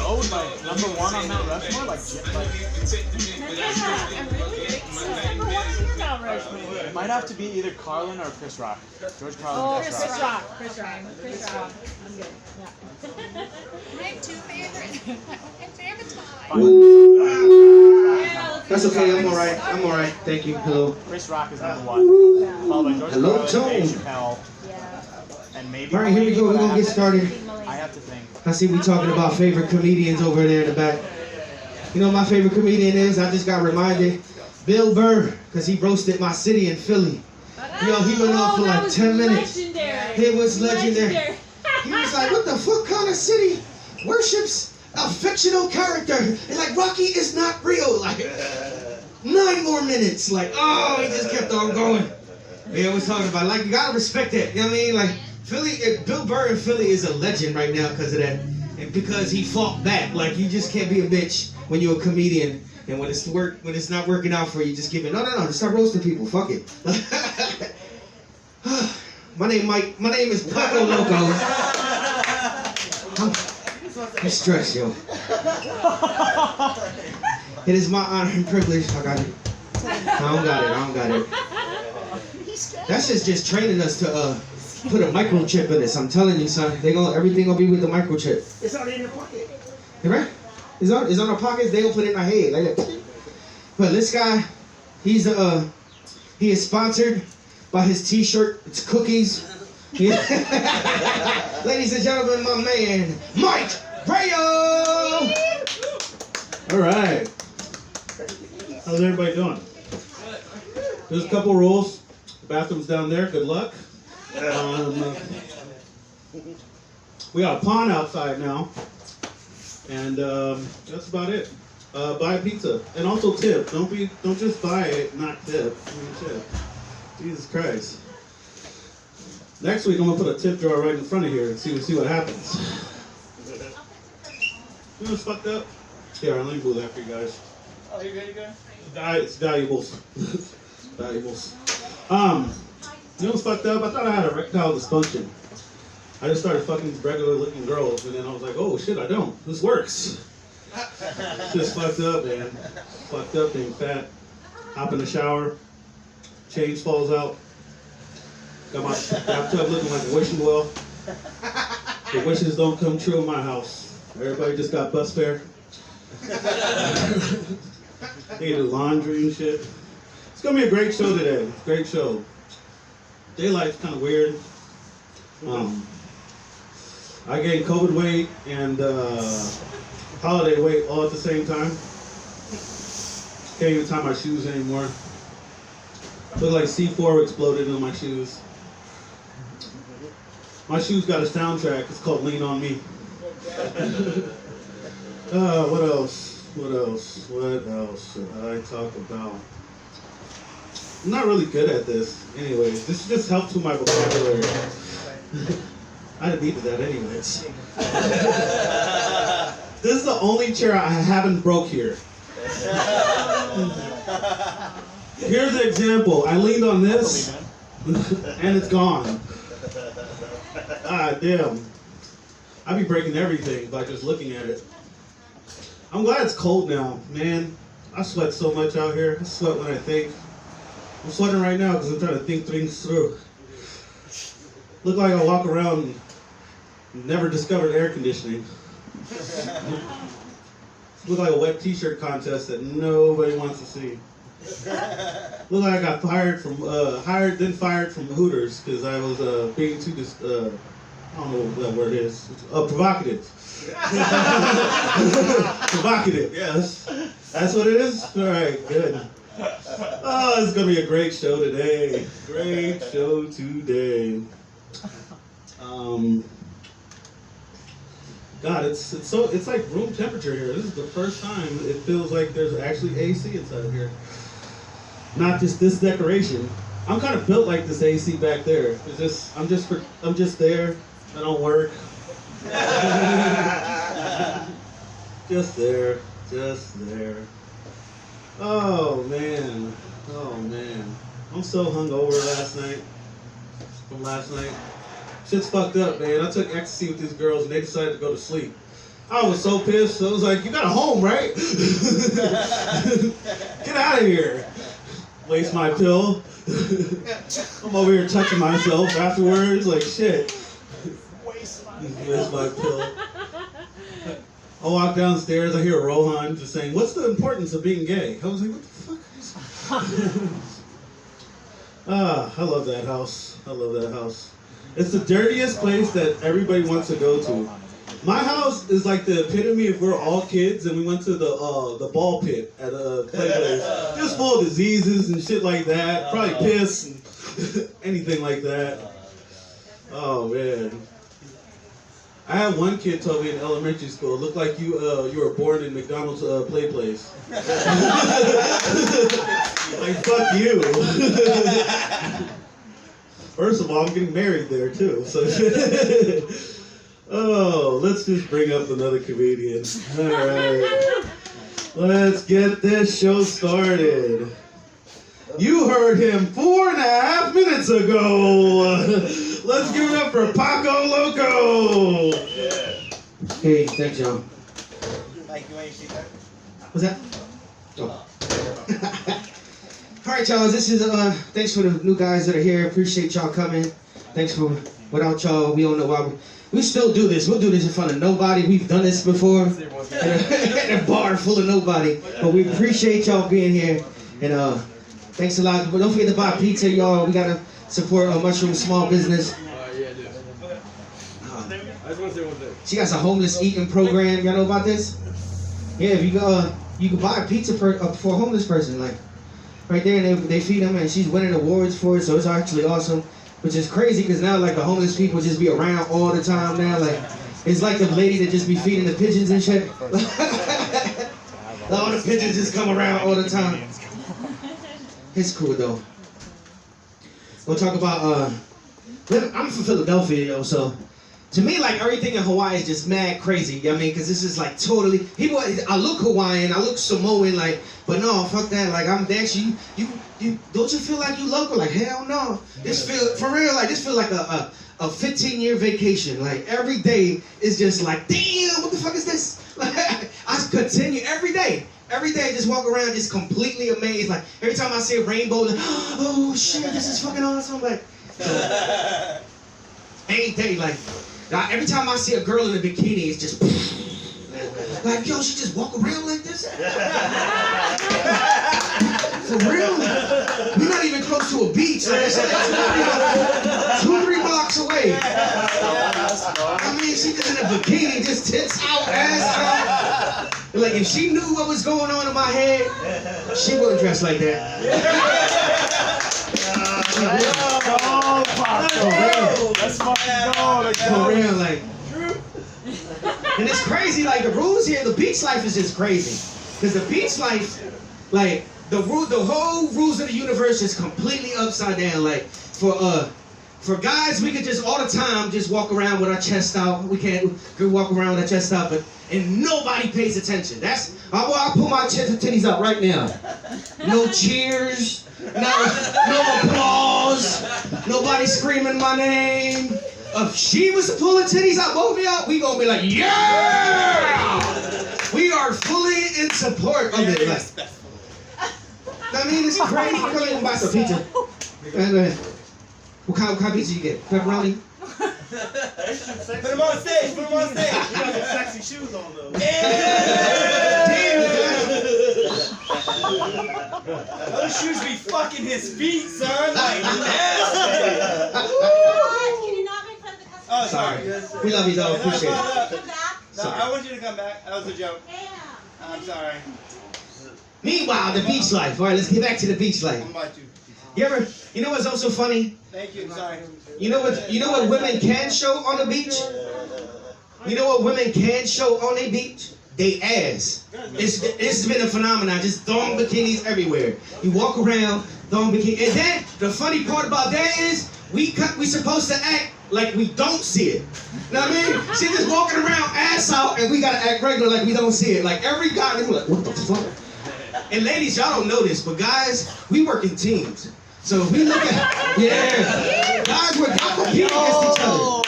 vote like number one on Mount Rushmore? Like it might have to be either Carlin or Chris Rock. George Carlin. Oh, Chris Chris Rock. Rock. Chris Rock. Chris Rock. I'm good. Yeah. I have two favorites. My favorite time. That's okay. I'm all right. I'm all right. Thank you. Hello. Chris Rock is number one. Followed by George Hello, Carlin, Dave Tone. Chappelle, and maybe. All right, here we go. We're but I gonna have get to- started. I have to think. I see we talking about favorite comedians over there in the back. You know what my favorite comedian is? I just got reminded. Bill Burr, because he roasted my city in Philly. Yo, he went on for like 10 minutes. Legendary. It was legendary. He was like, what the fuck kind of city worships a fictional character? And like, Rocky is not real. Like, 9 more minutes. Like, oh, he just kept on going. Yeah, was talking about, like, you gotta respect that. You know what I mean? Like, Philly, Bill Burr in Philly is a legend right now because of that. And because he fought back. Like, you just can't be a bitch when you're a comedian. And when it's not working out for you, just give it. No, just start roasting people. Fuck it. My name is Paco Loco. I'm stressed, yo. It is my honor and privilege. I got it. I don't got it. That's just training us to put a microchip in this. I'm telling you, son. Everything gonna be with the microchip. It's already in your pocket. You right? It's on our pockets. They gonna put it in our head like that. But this guy, he is sponsored by his T-shirt. It's cookies. Ladies and gentlemen, my man, Mike Rayo. All right. How's everybody doing? There's a couple rules. The bathroom's down there. Good luck. We got a pond outside now, and that's about it. Buy a pizza and also tip. Don't just buy it, not tip. I mean, tip. Jesus Christ. Next week I'm gonna put a tip jar right in front of here and see what happens. You know what's fucked up? Here, let me move that for you guys. Oh, you good? It's valuables. Valuables. You know what's fucked up? I thought I had erectile dysfunction. I just started fucking regular looking girls, and then I was like, oh shit, I don't. This works. Just fucked up, man. Fucked up being fat. Hop in the shower. Change falls out. Got my bathtub looking like a wishing well. The wishes don't come true in my house. Everybody just got bus fare. They do laundry and shit. It's gonna be a great show today. Great show. Daylight's kind of weird. I gained COVID weight and holiday weight all at the same time. Can't even tie my shoes anymore. Look like C4 exploded in my shoes. My shoes got a soundtrack. It's called Lean On Me. What else? What else should I talk about? I'm not really good at this. Anyways, this just helps with my vocabulary. I needed that anyways. This is the only chair I haven't broke here. Here's the example. I leaned on this, and it's gone. Ah, damn. I be breaking everything by just looking at it. I'm glad it's cold now, man. I sweat so much out here. I sweat when I think. I'm sweating right now because I'm trying to think things through. Look like I walk around and never discovered air conditioning. Look like a wet t-shirt contest that nobody wants to see. Look like I got fired from fired from Hooters because I was being too I don't know what that word is. Provocative. Provocative, yes. That's what it is? Alright, good. Oh, it's gonna be a great show today. Great show today. God, it's like room temperature here. This is the first time it feels like there's actually AC inside here. Not just this decoration. I'm kind of built like this AC back there. I'm just there. I don't work. Just there. Oh man. I'm so hungover from last night. Shit's fucked up, man. I took ecstasy with these girls and they decided to go to sleep. I was so pissed. I was like, you got a home, right? Get out of here. Waste my pill. I'm over here touching myself afterwards. Like, shit. Waste my pill. I walk downstairs. I hear Rohan just saying, what's the importance of being gay? I was like, what the fuck? I love that house. I love that house. It's the dirtiest place that everybody wants to go to. My house is like the epitome of we're all kids and we went to the ball pit at a play place. Just full of diseases and shit like that. Probably piss and anything like that. Oh man. I had one kid tell me in elementary school, it looked like you were born in McDonald's play place. Like, fuck you. First of all, I'm getting married there too. So, oh, let's just bring up another comedian. All right, let's get this show started. You heard him 4.5 minutes ago. Let's give it up for Paco Loco. Hey, thanks, y'all. What's that? Oh. All right, y'all. This is thanks for the new guys that are here. Appreciate y'all coming. Thanks for without y'all, we don't know why we still do this. We'll do this in front of nobody. We've done this before in a bar full of nobody. But we appreciate y'all being here and thanks a lot. But don't forget to buy pizza, y'all. We gotta support a mushroom small business. Yeah, I do. I just want to say one thing. She got a homeless eating program. Y'all know about this? Yeah, if you can buy a pizza for a homeless person, like right there, and they feed them, and she's winning awards for it. So it's actually awesome, which is crazy because now like the homeless people just be around all the time now. Like it's like the lady that just be feeding the pigeons and shit. All the pigeons just come around all the time. It's cool though. We'll talk about I'm from Philadelphia, yo, so to me, like, everything in Hawaii is just mad crazy. You know what I mean? Because this is like totally people. I look Hawaiian, I look Samoan, like, but no, fuck that. Like, I'm actually you don't you feel like you local? Like, hell no. This feel for real. Like, this feel like a 15-year vacation. Like, every day is just like, damn, what the fuck is this? Like, I continue every day. Every day I just walk around just completely amazed. Like, every time I see a rainbow, like, oh shit, this is fucking awesome. Like, so, any day, like, every time I see a girl in a bikini, it's just like, yo, she just walk around like this? For real? We're not even close to a beach. Like, it's like 2-3 blocks away. I mean, she just in a bikini, just tits out, ass out. Like, if she knew what was going on in my head, she wouldn't dress like that. Let's fucking go. Let's go. For real, like. And it's crazy, like, the rules here, the beach life is just crazy. Because the beach life, like, the whole rules of the universe is completely upside down. Like, for guys, we could just all the time just walk around with our chest out. We can't walk around with our chest out, and nobody pays attention. I'll pull my titties up right now. No cheers, no applause, nobody screaming my name. If she was to pull her titties out, both of y'all, we gonna be like, yeah! We are fully in support of it. Like, I mean, it's crazy. Come here and buy some pizza. What kind of pizza you get? Pepperoni? Put him on stage, put him on stage. You got some sexy shoes on though. Those shoes be fucking his feet, son. Like, Can you not make fun of the customer? oh, Sorry. We love you though. Appreciate it. Come back. No, I want you to come back. That was a joke. Yeah. I'm sorry. Meanwhile, the beach life. All right, let's get back to the beach life. I'm about to. You know what's also funny? Thank you. Sorry. You know what women can show on the beach? You know what women can show on the beach? They ass. It's been a phenomenon. Just thong bikinis everywhere. You walk around, thong bikini. And then the funny part about that is we supposed to act like we don't see it. You know what I mean? She just walking around ass out, and we gotta act regular like we don't see it. Like every guy, they're like, what the fuck? And ladies, y'all don't know this, but guys, we work in teams. So if we look at, guys, we're not competing against each other.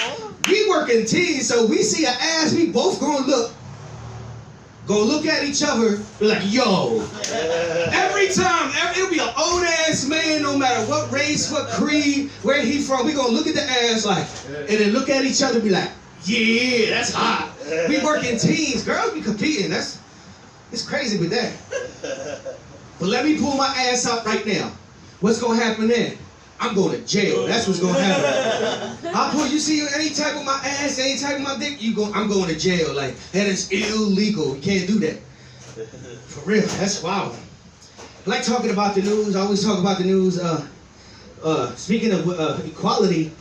We work in teams, so we see an ass, we both gonna look go look at each other, be like, yo. Every time, it'll be an old ass man, no matter what race, what creed, where he from, we gonna look at the ass like, and then look at each other and be like, yeah, that's hot. We work in teams, girls be competing, it's crazy with that. But let me pull my ass out right now. What's gonna happen then? I'm going to jail. That's what's gonna happen. I'll pull. You see any type of my ass, any type of my dick, I'm going to jail. Like that is illegal. You can't do that. For real, that's wild. I like talking about the news. I always talk about the news. Speaking of equality,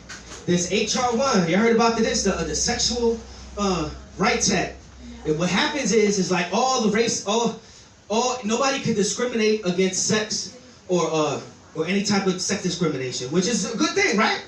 this HR 1. You heard about this? The Sexual Rights Act. And what happens is like all the race, nobody can discriminate against sex or any type of sex discrimination, which is a good thing, right?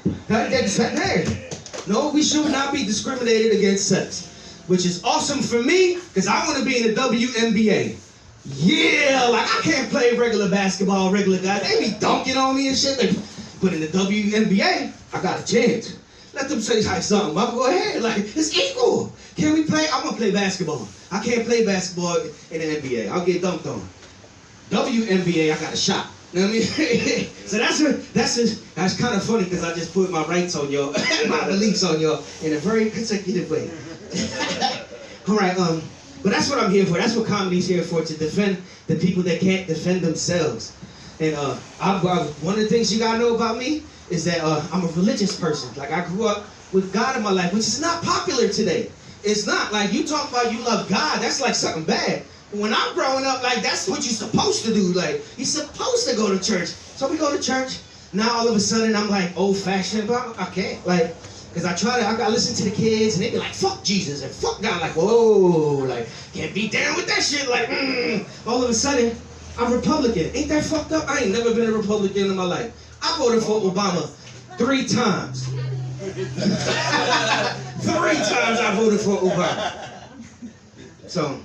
No, we should not be discriminated against sex, which is awesome for me, because I want to be in the WNBA. Yeah, like I can't play regular basketball, regular guys. They be dunking on me and shit. But in the WNBA, I got a chance. Let them say something. I'm go ahead. Like, it's equal. Can we play? I'm going to play basketball. I can't play basketball in the NBA. I'll get dunked on. WNBA, I got a shot. You know what I mean? So that's kind of funny because I just put my rights on y'all, my beliefs on y'all in a very consecutive way. All right, but that's what I'm here for. That's what comedy's here for, to defend the people that can't defend themselves. And one of the things you gotta know about me is that I'm a religious person. Like I grew up with God in my life, which is not popular today. It's not. Like you talk about you love God, that's like something bad. When I'm growing up, like that's what you're supposed to do. Like you're supposed to go to church. So we go to church. Now all of a sudden I'm like old-fashioned, but I can't. Like, cause I gotta listen to the kids and they be like, fuck Jesus and fuck God. Like, whoa, like can't be down with that shit. Like, all of a sudden I'm Republican. Ain't that fucked up? I ain't never been a Republican in my life. I voted for Obama 3 times. 3 times I voted for Obama. So.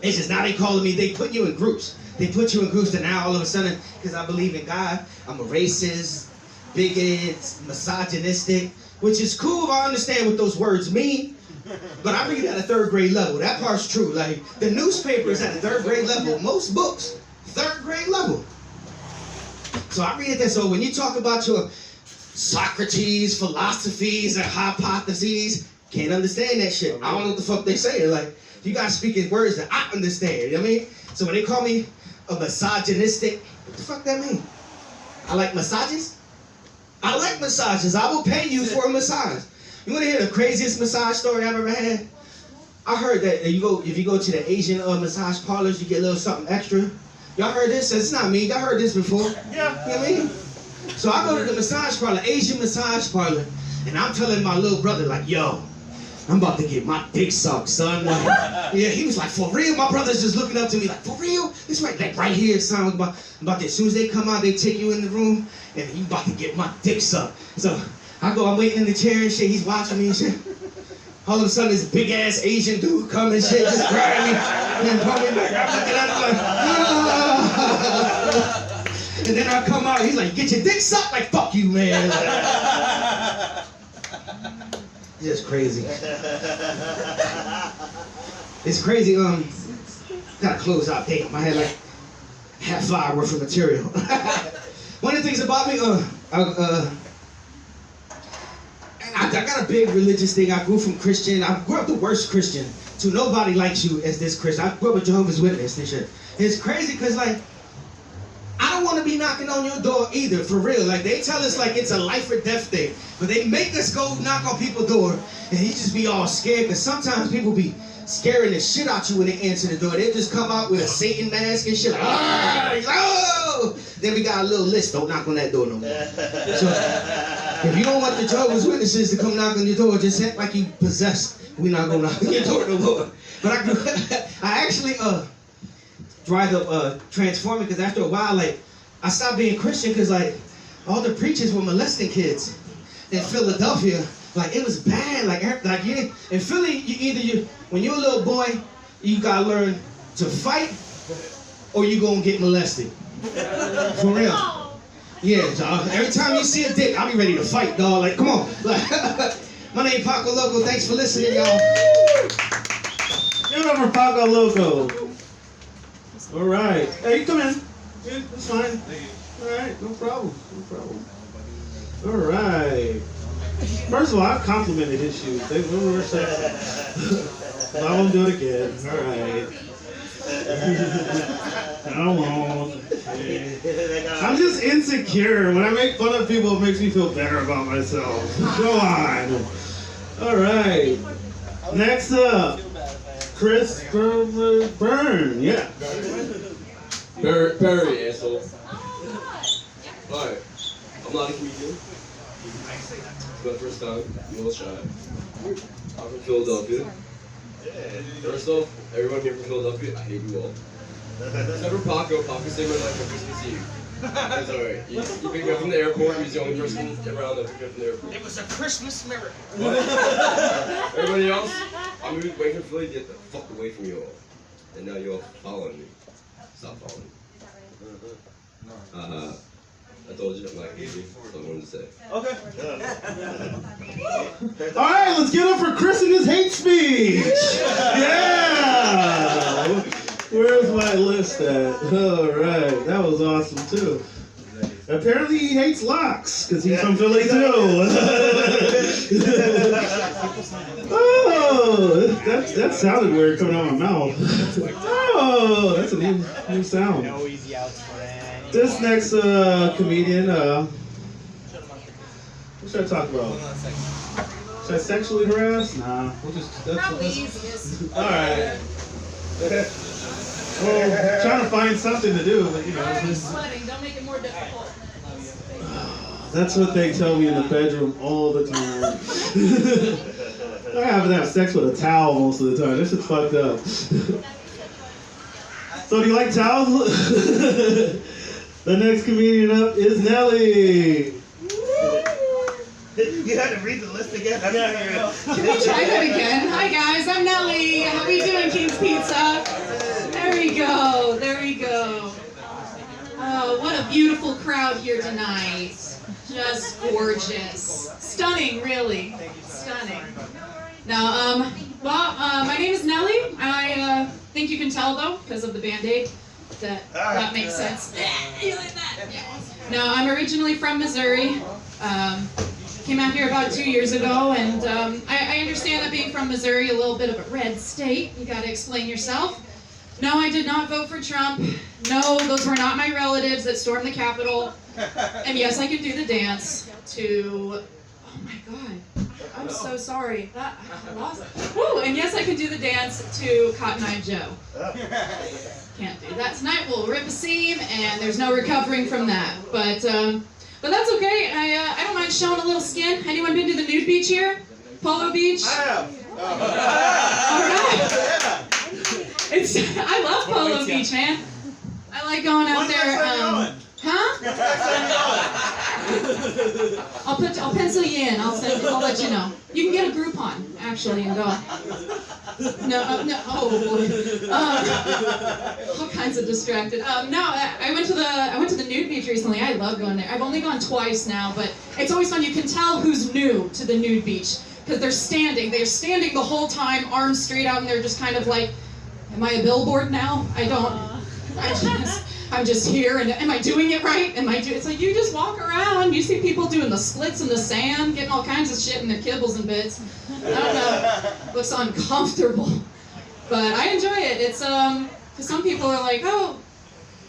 It's just now they calling me, they put you in groups. They put you in groups and now all of a sudden, because I believe in God, I'm a racist, bigot, misogynistic, which is cool if I understand what those words mean, but I read at a 3rd grade level. That part's true. Like, the newspaper is at a 3rd grade level. Most books, 3rd grade level. So I read that. So when you talk about your Socrates, philosophies, and hypotheses, can't understand that shit. I don't know what the fuck they saying. Like, you guys speak in words that I understand, you know what I mean? So when they call me a misogynistic, what the fuck that mean? I like massages? I like massages. I will pay you for a massage. You want to hear the craziest massage story I've ever had? I heard that if you go to the Asian massage parlors, you get a little something extra. Y'all heard this? It's not me. Y'all heard this before. Yeah. You know what I mean? So I go to the massage parlor, Asian massage parlor, and I'm telling my little brother, like, yo, I'm about to get my dick sucked, son. Like, yeah, he was like, for real? My brother's just looking up to me like, for real? It's right here, son. About to, as soon as they come out, they take you in the room, and you about to get my dick sucked. So I'm waiting in the chair and shit. He's watching me and shit. All of a sudden, this big ass Asian dude come and shit, just grab me and put me back. I'm looking at him like, ah. And then I come out, he's like, get your dick sucked? Like, fuck you, man. Like, just crazy. It's crazy. Gotta close out. Damn, I had like half hour worth of material. One of the things about me, I got a big religious thing. I grew from Christian. I grew up the worst Christian. So nobody likes you as this Christian. I grew up with Jehovah's Witness and shit. It's crazy because like, I don't want to be knocking on your door either, for real. Like, they tell us like it's a life or death thing. But they make us go knock on people's door and you just be all scared. Because sometimes people be scaring the shit out you when they answer the door. They just come out with a Satan mask and shit like, oh! Then we got a little list, don't knock on that door no more. So, if you don't want the Jehovah's Witnesses to come knock on your door, just act like you possessed. We're not going to knock on your door no more. But I actually tried to transform it because after a while, like, I stopped being Christian because, like, all the preachers were molesting kids in Philadelphia. Like, it was bad. Like you, in Philly, when you're a little boy, you gotta learn to fight or you gonna get molested. For real. Yeah, dog. Every time you see a dick, I'll be ready to fight, dog. Like, come on. Like, my name Paco. Thanks for listening, y'all. Give it up for Paco Loco. All right. Hey, you come in. It's fine. All right, no problem. No problem. All right. First of all, I've complimented his shoes. They were sexy. I won't do it again. All right. I won't. I'm just insecure. When I make fun of people, it makes me feel better about myself. Go on. All right. Next up, Chris Byrne. Yeah. Perry, asshole. Alright. I'm not a comedian. It's my first time. I'm a little shy. I'm from Philadelphia. First off, everyone here from Philadelphia, I hate you all. Except for Paco. Paco saved my life on Christmas Eve. It's alright. You picked me up from the airport. He was the only person around that picked me up from the airport. It was a Christmas miracle. Everybody else, I'm waiting for Philly to get the fuck away from you all. And now you're all following me. Stop following me. I told you I'm not easy. That's all I wanted to say. Okay. All right, let's get up for Chris and his hate speech. Yeah. Where's my list at? All right, that was awesome too. Apparently he hates locks because he's from Philly too. Oh, that sounded weird coming out of my mouth. Oh, that's a new sound. No easy outs for any. This next comedian, what should I talk about? Should I sexually harass? Nah, we'll just. Probably easiest. All right. Well, trying to find something to do, but you know. Already sweating. Don't make it more difficult. That's what they tell me in the bedroom all the time. I happen to have sex with a towel most of the time. This is fucked up. So do you like towels? The next comedian up is Nelly. You had to read the list again? I'm not here. Can we try that again? Hi guys, I'm Nelly. How we doing, King's Pizza? There we go. There we go. Oh, what a beautiful crowd here tonight. Just gorgeous. Stunning, really. Stunning. Now, my name is Nelly. I think you can tell, though, because of the Band-Aid, that makes sense. You like that? Yeah. No, I'm originally from Missouri. Came out here about 2 years ago, and I understand that being from Missouri, a little bit of a red state. You got to explain yourself. No, I did not vote for Trump. No, those were not my relatives that stormed the Capitol. And yes, I can do the dance to... Oh my God. I'm so sorry. I lost it. Woo! And yes, I can do the dance to Cotton Eye Joe. Can't do that tonight. We'll rip a seam, and there's no recovering from that. But that's okay. I don't mind showing a little skin. Anyone been to the nude beach here? Polo Beach? I have. All right. I love Polo Beach, man. I like going out there. Huh? I'll pencil you in. I'll let you know. You can get a Groupon actually and go. No. Oh boy. All kinds of distracted. No, I went to the nude beach recently. I love going there. I've only gone twice now, but it's always fun. You can tell who's new to the nude beach because they're standing. They're standing the whole time, arms straight out, and they're just kind of like, am I a billboard now? I'm just here, and am I doing it right? It's like you just walk around, you see people doing the splits in the sand, getting all kinds of shit in their kibbles and bits. I don't know, looks uncomfortable, but I enjoy it. It's because some people are like, oh,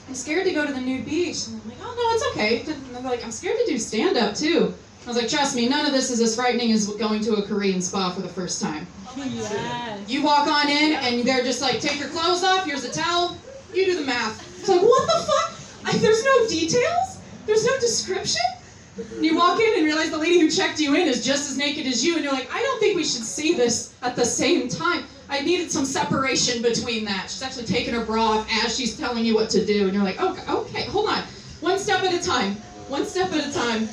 I'm scared to go to the nude beach, and I'm like, oh no, it's okay. And they're like, I'm scared to do stand-up too. I was like, trust me, none of this is as frightening as going to a Korean spa for the first time. Yes. You walk on in, and they're just like, take your clothes off, here's a towel, you do the math. It's like, what the fuck? There's no details? There's no description? And you walk in and realize the lady who checked you in is just as naked as you, and you're like, I don't think we should see this at the same time. I needed some separation between that. She's actually taking her bra off as she's telling you what to do, and you're like, okay, hold on. One step at a time. One step at a time.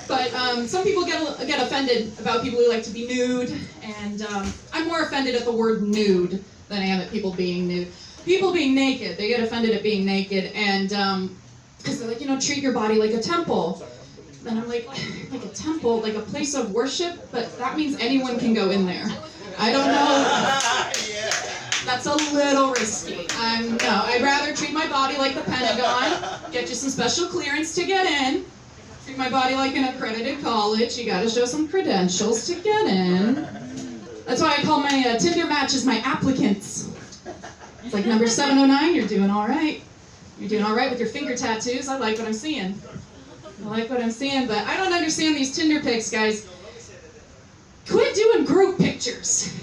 But some people get offended about people who like to be nude, and I'm more offended at the word nude than I am at people being nude. People being naked, they get offended at being naked, and because they're like, treat your body like a temple. And I'm like a temple, like a place of worship, but that means anyone can go in there. I don't know. That's a little risky. No, I'd rather treat my body like the Pentagon, get you some special clearance to get in. Treat my body like an accredited college. You gotta show some credentials to get in. That's why I call my Tinder matches my applicants. It's like number 709, you're doing all right. You're doing all right with your finger tattoos. I like what I'm seeing. I like what I'm seeing, but I don't understand these Tinder pics, guys. Quit doing group pictures.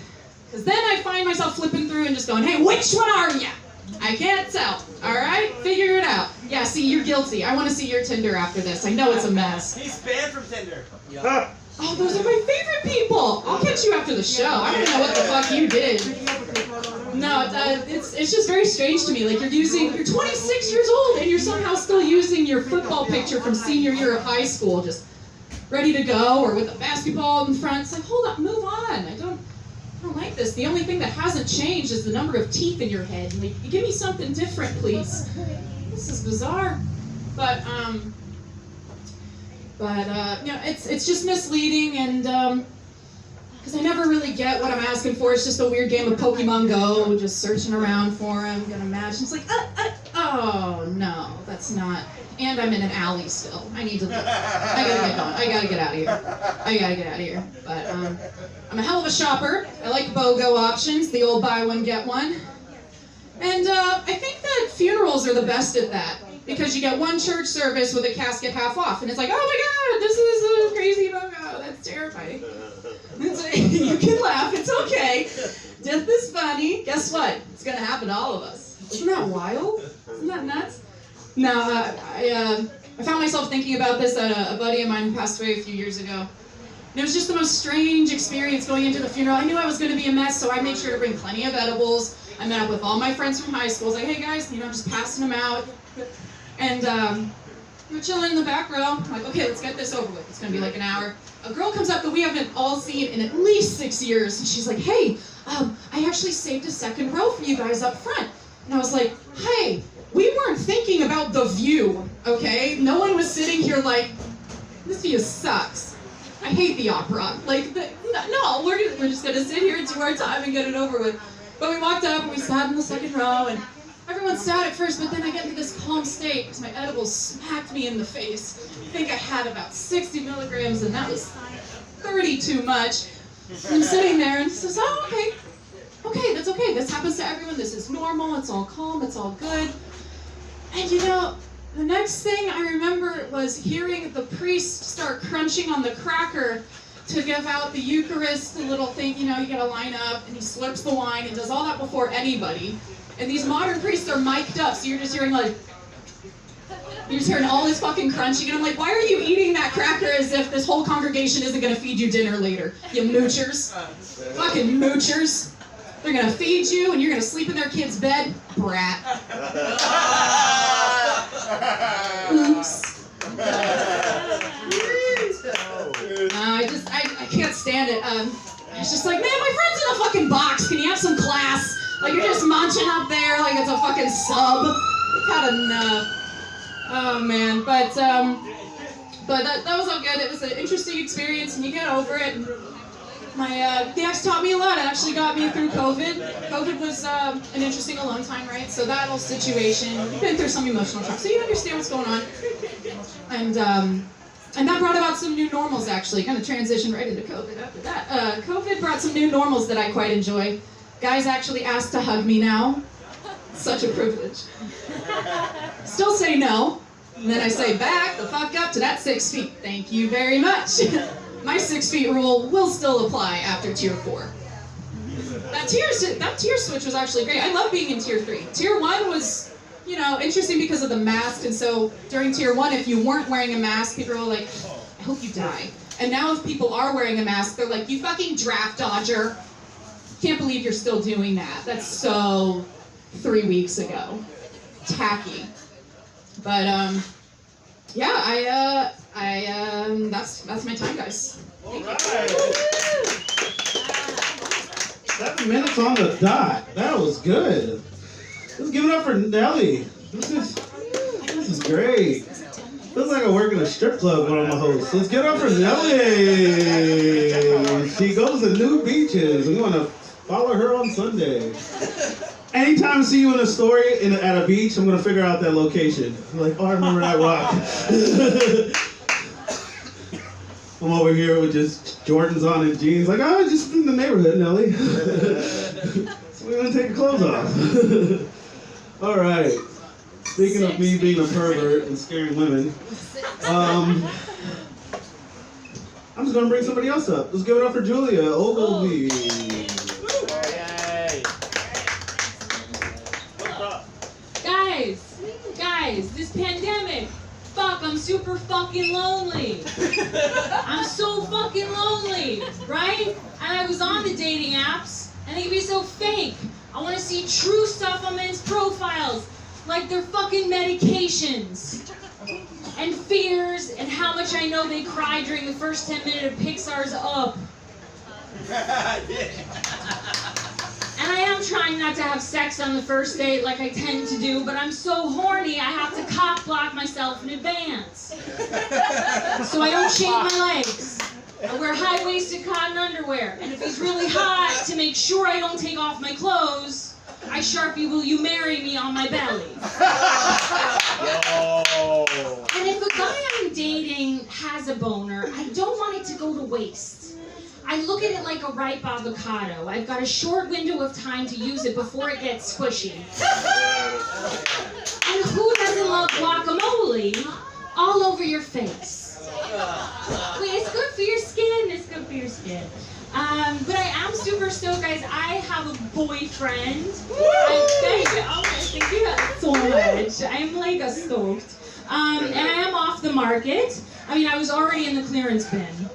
Because then I find myself flipping through and just going, hey, which one are you? I can't tell. All right? Figure it out. Yeah, see, you're guilty. I want to see your Tinder after this. I know it's a mess. He's banned from Tinder. Oh, those are my favorite people. I'll catch you after the show. I don't know what the fuck you did. No, it's just very strange to me. Like, you're 26 years old and you're somehow still using your football picture from senior year of high school, just ready to go, or with a basketball in front. It's like, hold up, move on. I don't like this. The only thing that hasn't changed is the number of teeth in your head. Like, give me something different, please. This is bizarre. But you know, it's just misleading, and because I never really get what I'm asking for. It's just a weird game of Pokemon Go, just searching around for him, gonna match. It's like, oh no, that's not. And I'm in an alley still. I need to. I gotta get going. I gotta get out of here. But I'm a hell of a shopper. I like BOGO options, the old buy one get one. And I think that funerals are the best at that, because you get one church service with a casket half off, and it's like, oh my God, this is a crazy BOGO. That's terrifying. You can laugh. It's okay. Death is funny. Guess what? It's gonna happen to all of us. Isn't that wild? Isn't that nuts? No, I found myself thinking about this at a buddy of mine who passed away a few years ago. And it was just the most strange experience going into the funeral. I knew I was going to be a mess, so I made sure to bring plenty of edibles. I met up with all my friends from high school. I was like, hey guys, just passing them out. And we're chilling in the back row. I'm like, okay, let's get this over with. It's going to be like an hour. A girl comes up that we haven't all seen in at least 6 years, and she's like, hey, I actually saved a second row for you guys up front. And I was like, hey, we weren't thinking about the view, okay? No one was sitting here like, this view sucks. I hate the opera. Like, no, we're just gonna sit here and do our time and get it over with. But we walked up and we sat in the second row, and everyone sat at first, but then I get into this calm state because my edibles smacked me in the face. I think I had about 60 milligrams, and that was 30 too much. And I'm sitting there and says, oh, okay. Okay, that's okay. This happens to everyone. This is normal. It's all calm. It's all good. And the next thing I remember was hearing the priest start crunching on the cracker to give out the Eucharist, the little thing, you gotta line up, and he slurps the wine and does all that before anybody. And these modern priests are mic'd up, so you're just hearing all this fucking crunching, and I'm like, why are you eating that cracker as if this whole congregation isn't gonna feed you dinner later? You moochers. Fucking moochers. They're gonna feed you, and you're gonna sleep in their kid's bed? Brat. Oops. I can't stand it. It's just like, man, my friend's in a fucking box. Can you have some class? Like, you're just munching up there like it's a fucking sub. I've had enough. Oh, man. But that was all good. It was an interesting experience, and you get over it. And the ex taught me a lot. It actually got me through COVID. COVID was an interesting alone time, right? So that whole situation, you've been through some emotional trauma, so you understand what's going on. And that brought about some new normals, actually. Kind of transitioned right into COVID after that. COVID brought some new normals that I quite enjoy. Guys actually ask to hug me now. Such a privilege. Still say no. And then I say, back the fuck up to that 6 feet. Thank you very much. My 6 feet rule will still apply after tier 4. That tier switch was actually great. I love being in tier 3. Tier 1 was, interesting because of the mask. And so during tier 1, if you weren't wearing a mask, people were like, I hope you die. And now if people are wearing a mask, they're like, you fucking draft dodger. Can't believe you're still doing that. That's so 3 weeks ago. Tacky. But, yeah, that's my time, guys. All right. 7 minutes on the dot. That was good. Let's give it up for Nelly. This is great. Feels like I work in a strip club when I'm a host. Let's give it up for Nelly. She goes to new beaches. We want to Follow her on Sunday. Anytime I see you in a story at a beach, I'm gonna figure out that location. I'm like, oh, I remember that rock. I'm over here with just Jordans on and jeans, like, oh, just in the neighborhood, Nelly. So we're gonna take your clothes off. All right. Speaking of me being a pervert and scaring women, I'm just gonna bring somebody else up. Let's give it up for Julia Ogilvy. Guys, this pandemic, fuck, I'm super fucking lonely. I'm so fucking lonely, right? And I was on the dating apps, and they can be so fake. I want to see true stuff on men's profiles, like their fucking medications, and fears, and how much I know they cry during the first 10 minutes of Pixar's Up. And I am trying not to have sex on the first date like I tend to do, but I'm so horny I have to cock block myself in advance. So I don't shave my legs. I wear high-waisted cotton underwear. And if he's really hot, to make sure I don't take off my clothes, I Sharpie "Will you marry me" on my belly. And if a guy I'm dating has a boner, I don't want it to go to waste. I look at it like a ripe avocado. I've got a short window of time to use it before it gets squishy. And who doesn't love guacamole all over your face? Wait, it's good for your skin. It's good for your skin. But I am super stoked, guys. I have a boyfriend. Thank you so much. I'm like a stoked. And I am off the market. I mean, I was already in the clearance bin.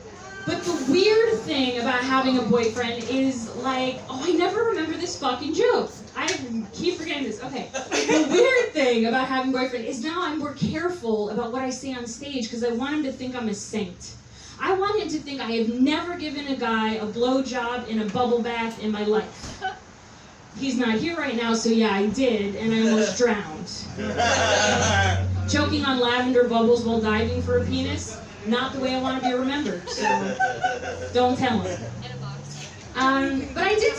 But the weird thing about having a boyfriend is like, oh, I never remember this fucking joke. I keep forgetting this. Okay. The weird thing about having a boyfriend is now I'm more careful about what I say on stage because I want him to think I'm a saint. I want him to think I have never given a guy a blowjob in a bubble bath in my life. He's not here right now, so yeah, I did, and I almost drowned. Choking on lavender bubbles while diving for a penis? Not the way I want to be remembered, so don't tell him. But I did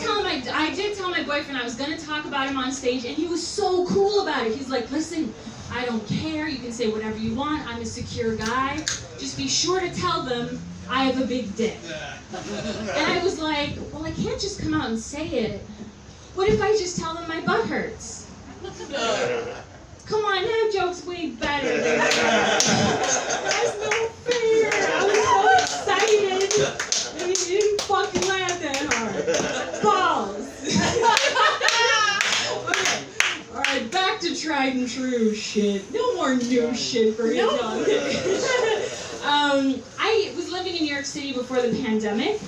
tell my boyfriend I was going to talk about him on stage, and he was so cool about it. He's like, listen, I don't care. You can say whatever you want. I'm a secure guy. Just be sure to tell them I have a big dick. And I was like, well, I can't just come out and say it. What if I just tell them my butt hurts? Come on, that joke's way better than that. That's no fair. I was so excited. And you didn't fucking laugh that hard. Balls. Okay. Alright, back to tried and true shit. No more new shit for you. No. I was living in New York City before the pandemic.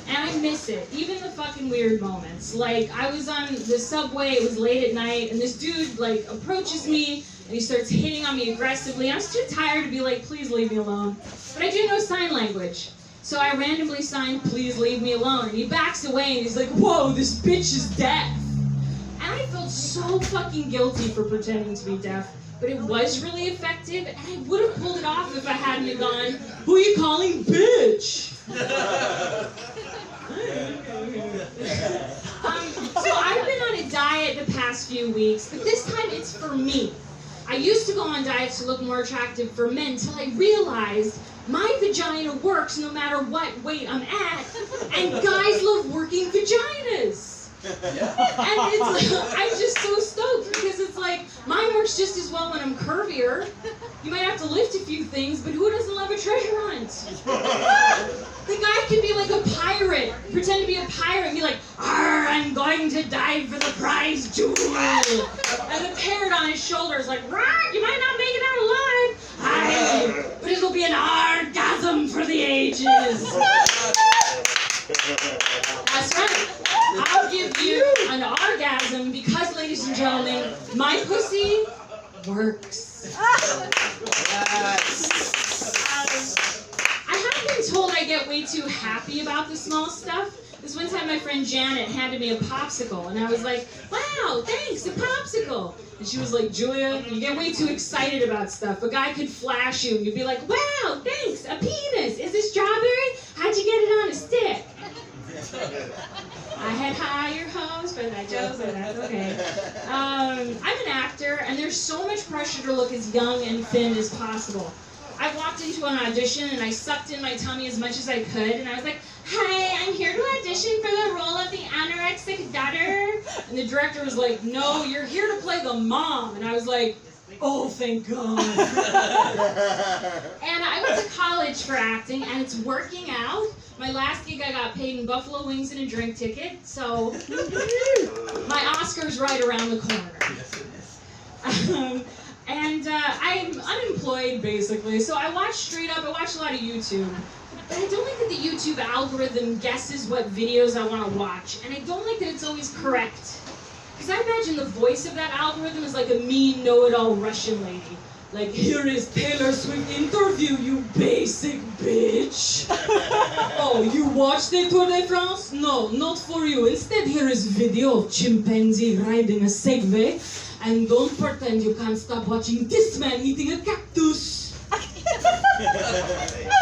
And I miss it, even the fucking weird moments. Like, I was on the subway, it was late at night, and this dude, like, approaches me, and he starts hitting on me aggressively. I was too tired to be like, please leave me alone. But I do know sign language. So I randomly signed, please leave me alone. And he backs away, and he's like, whoa, this bitch is deaf. And I felt so fucking guilty for pretending to be deaf. But it was really effective, and I would have pulled it off if I hadn't have gone, who are you calling bitch? So I've been on a diet the past few weeks, but this time it's for me. I used to go on diets to look more attractive for men until I realized my vagina works no matter what weight I'm at, and guys love working vaginas. And it's, I'm just so stoked because it's like, mine works just as well when I'm curvier. You might have to lift a few things, but who doesn't love a treasure hunt? The guy can be like a pirate, pretend to be a pirate and be like, "Arr, I'm going to dive for the prize jewel." And the parrot on his shoulder is like, "Right, you might not make it out alive, but it'll be an orgasm for the ages." That's right. I'll give you an orgasm because, ladies and gentlemen, my pussy works. I have been told I get way too happy about the small stuff. This one time my friend Janet handed me a popsicle, and I was like, wow, thanks, a popsicle. And she was like, Julia, you get way too excited about stuff. A guy could flash you, and you'd be like, wow, thanks, a penis. Is it strawberry? How'd you get it on a stick? I had said, hi, your host, but I chose, but that's okay. I'm an actor, and there's so much pressure to look as young and thin as possible. I walked into an audition, and I sucked in my tummy as much as I could, and I was like, hi, I'm here to audition for the role of the anorexic daughter. And the director was like, no, you're here to play the mom. And I was like, oh, thank God. And I went to college for acting, and it's working out. My last gig, I got paid in buffalo wings and a drink ticket, so my Oscar's right around the corner. I'm unemployed, basically, so I watch straight up, I watch a lot of YouTube. But I don't like that the YouTube algorithm guesses what videos I want to watch, and I don't like that it's always correct. Because I imagine the voice of that algorithm is like a mean, know-it-all Russian lady. Like, here is Taylor Swift interview, you basic bitch. Oh, you watched the Tour de France? No, not for you. Instead, here is video of chimpanzee riding a Segway. And don't pretend you can't stop watching this man eating a cactus.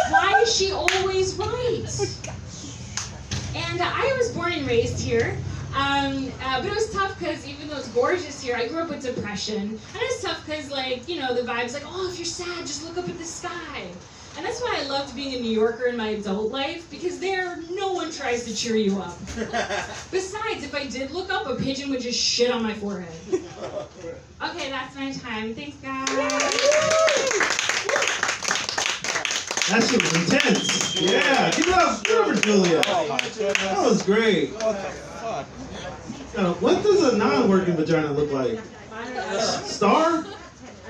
Why is she always right? And I was born and raised here. But it was tough because even though it's gorgeous here, I grew up with depression. And it's tough because, like, you know, the vibe's like, oh, if you're sad, just look up at the sky. And that's why I loved being a New Yorker in my adult life, because there, no one tries to cheer you up. Besides, if I did look up, a pigeon would just shit on my forehead. Okay, that's my time. Thanks, guys. That shit was intense. Yeah, give it up for Julia. That was great. What does a non-working vagina look like? Star?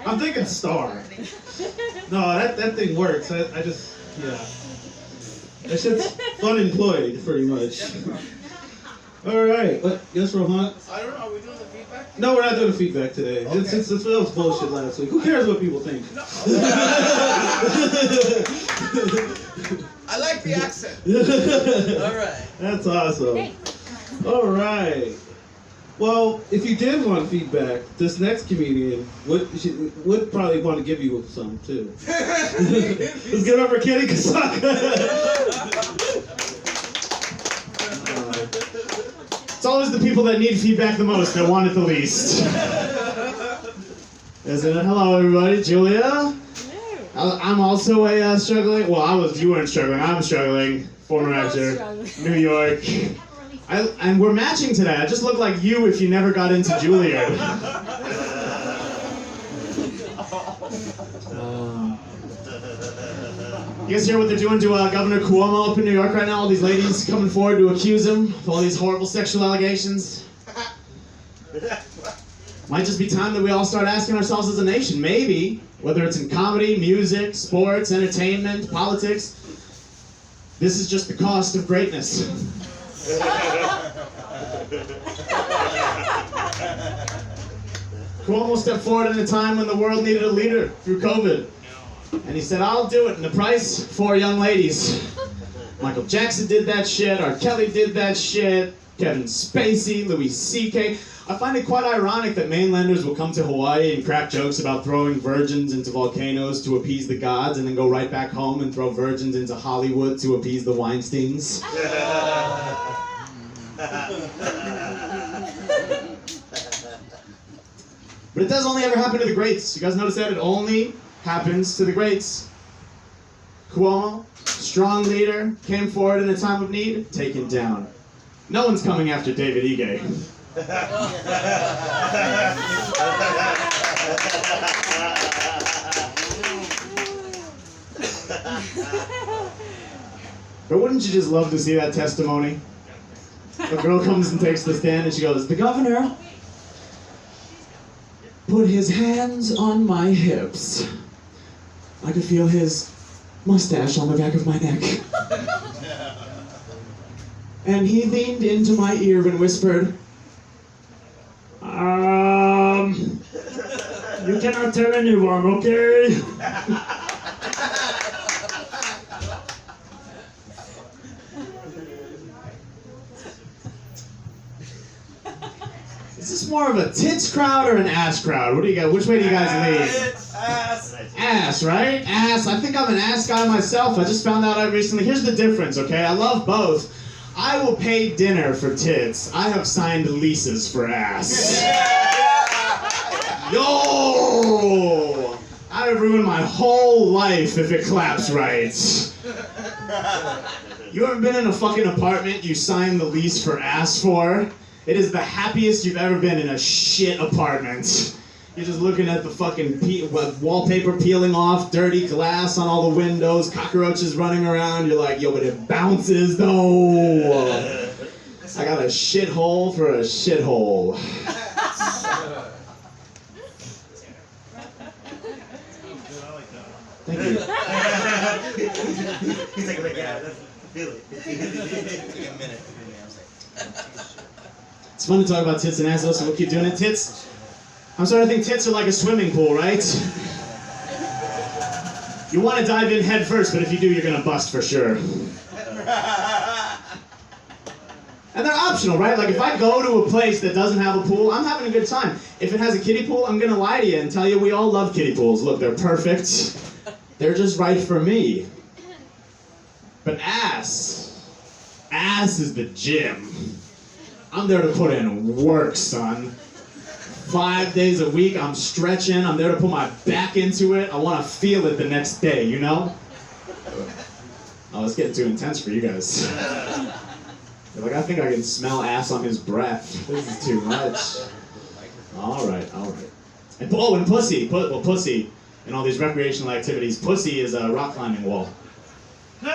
I'm thinking star. No, that thing works. I just, yeah. That shit's unemployed, pretty much. All right. What? Yes, Rohan? I don't know. Are we doing the feedback? No, we're not doing the feedback today. Okay. That was bullshit last week. Who cares what people think? I like the accent. All right. That's awesome. All right. Well, if you did want feedback, this next comedian would probably want to give you some too. Let's give it up for Kenny Kasaka. It's always the people that need feedback the most that want it the least. Isn't it? Hello, everybody. Julia. I'm also a struggling. Well, you weren't struggling. I'm struggling. Former actor, New York. And we're matching today. I just look like you if you never got into Juilliard. You guys hear what they're doing to Governor Cuomo up in New York right now? All these ladies coming forward to accuse him of all these horrible sexual allegations. Might just be time that we all start asking ourselves as a nation, maybe, whether it's in comedy, music, sports, entertainment, politics, this is just the cost of greatness. Cuomo stepped forward in a time when the world needed a leader through COVID. And he said, I'll do it, and the price, 4 young ladies. Michael Jackson did that shit, R. Kelly did that shit, Kevin Spacey, Louis C.K. I find it quite ironic that mainlanders will come to Hawaii and crack jokes about throwing virgins into volcanoes to appease the gods, and then go right back home and throw virgins into Hollywood to appease the Weinsteins. But it does only ever happen to the greats. You guys notice that? It only happens to the greats. Cuomo, strong leader, came forward in a time of need, taken down. No one's coming after David Ige. But wouldn't you just love to see that testimony? A girl comes and takes the stand and she goes, the governor put his hands on my hips. I could feel his mustache on the back of my neck. And he leaned into my ear and whispered, you cannot tell anyone, okay? Is this more of a tits crowd or an ass crowd? What do you got? Which way do you guys lean? Ass. Ass, right? Ass. I think I'm an ass guy myself. I just found out recently. Here's the difference, okay? I love both. I will pay dinner for tits. I have signed leases for ass. Yo! I would ruin my whole life if it claps right. You ever been in a fucking apartment you signed the lease for ass for? It is the happiest you've ever been in a shit apartment. You're just looking at the fucking wallpaper peeling off, dirty glass on all the windows, cockroaches running around. You're like, yo, but it bounces though. I got a shithole for a shithole. Thank you. He's like, yeah, that's feel it. Took a minute. It's fun to talk about tits and ass, so we'll keep doing it. Tits. I'm starting to think tits are like a swimming pool, right? You want to dive in head first, but if you do, you're gonna bust for sure. And they're optional, right? Like if I go to a place that doesn't have a pool, I'm having a good time. If it has a kiddie pool, I'm gonna lie to you and tell you we all love kiddie pools. Look, they're perfect. They're just right for me. But ass is the gym. I'm there to put in work, son. 5 days a week, I'm stretching. I'm there to put my back into it. I want to feel it the next day, you know? Oh, it's getting too intense for you guys. You're like, I think I can smell ass on his breath. This is too much. All right. And pussy. Well, pussy. In all these recreational activities, pussy is a rock climbing wall. You're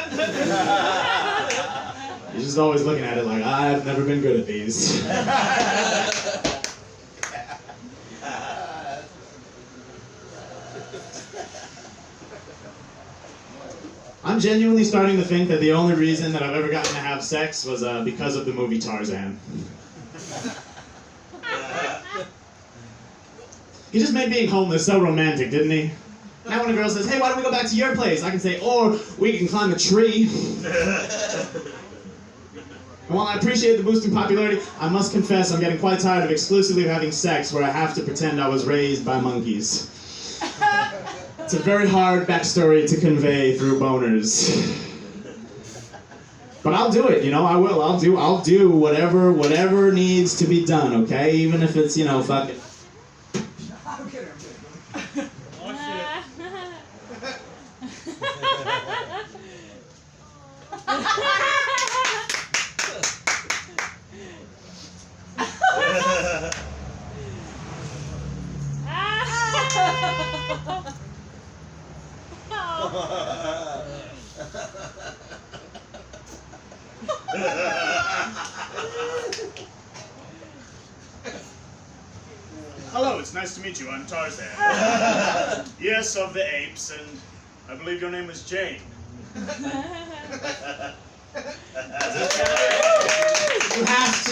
just always looking at it like, I've never been good at these. I'm genuinely starting to think that the only reason that I've ever gotten to have sex was because of the movie Tarzan. He just made being homeless so romantic, didn't he? Now when a girl says, hey, why don't we go back to your place? I can say, or we can climb a tree. And while I appreciate the boost in popularity, I must confess I'm getting quite tired of exclusively having sex where I have to pretend I was raised by monkeys. It's a very hard backstory to convey through boners. But I'll do it, you know, I will. I'll do whatever needs to be done, okay? Even if it's, you know, fucking... Hello, it's nice to meet you. I'm Tarzan. Yes, of the apes, and I believe your name is Jane. You have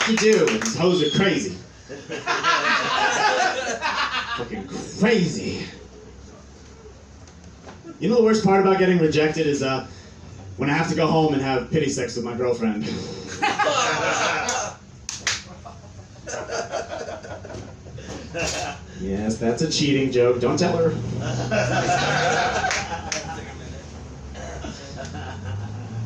to do. These hoes are crazy. Fucking crazy. You know the worst part about getting rejected is when I have to go home and have pity sex with my girlfriend. Yes, that's a cheating joke. Don't tell her.